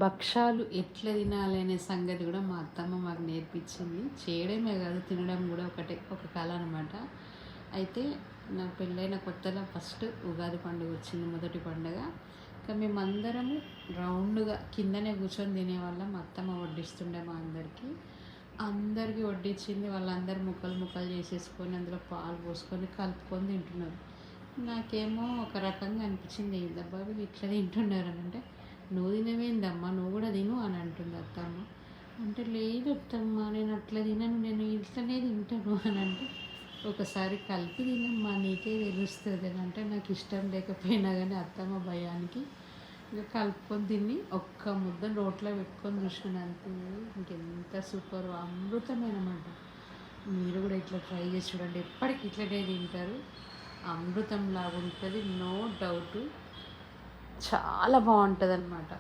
భక్షాలు ఎట్లా తినాలి అనే సంగతి కూడా మా అత్తమ్మ మాకు నేర్పించింది. చేయడమే కాదు, తినడం కూడా ఒక కళ అనమాట. అయితే నా పెళ్ళైన కొత్తలో ఫస్ట్ ఉగాది పండుగ వచ్చింది, మొదటి పండుగ. ఇంకా మేమందరము రౌండ్గా కిందనే కూర్చొని తినేవాళ్ళం. మా అత్తమ్మ వడ్డిస్తుండే మా అందరికీ వడ్డించింది. వాళ్ళందరూ ముక్కలు ముక్కలు చేసేసుకొని అందులో పాలు పోసుకొని కలుపుకొని తింటున్నారు. నాకేమో ఒక రకంగా అనిపించింది, ఏందబ్బా వీళ్ళు ఇట్లా తింటున్నారు అని. అంటే నువ్వు తినవేందమ్మా, నువ్వు కూడా తిను అని అంటుంది అత్తమ్మ. అంటే లేదు అత్తమ్మ, నేను అట్లా తినను, నేను ఇట్లనే తింటాను అని అంటే, ఒకసారి కలిపి తినమ్మా నీకే తెలుస్తుంది అని అంటే, నాకు ఇష్టం లేకపోయినా కానీ అత్తమ్మ భయానికి ఇంకా కలుపుకొని తిని ఒక్క ముద్ద రోట్లో పెట్టుకొని చూసినాను అంతే. ఇంకెంత సూపర్ అమృతమైనమాట. మీరు కూడా ఇట్లా ట్రై చేసి చూడండి, ఎప్పటికి ఇట్లనే తింటారు. అమృతం లాగా ఉంటుంది, నో డౌటు. చాలా బాగుంటుంది అన్నమాట.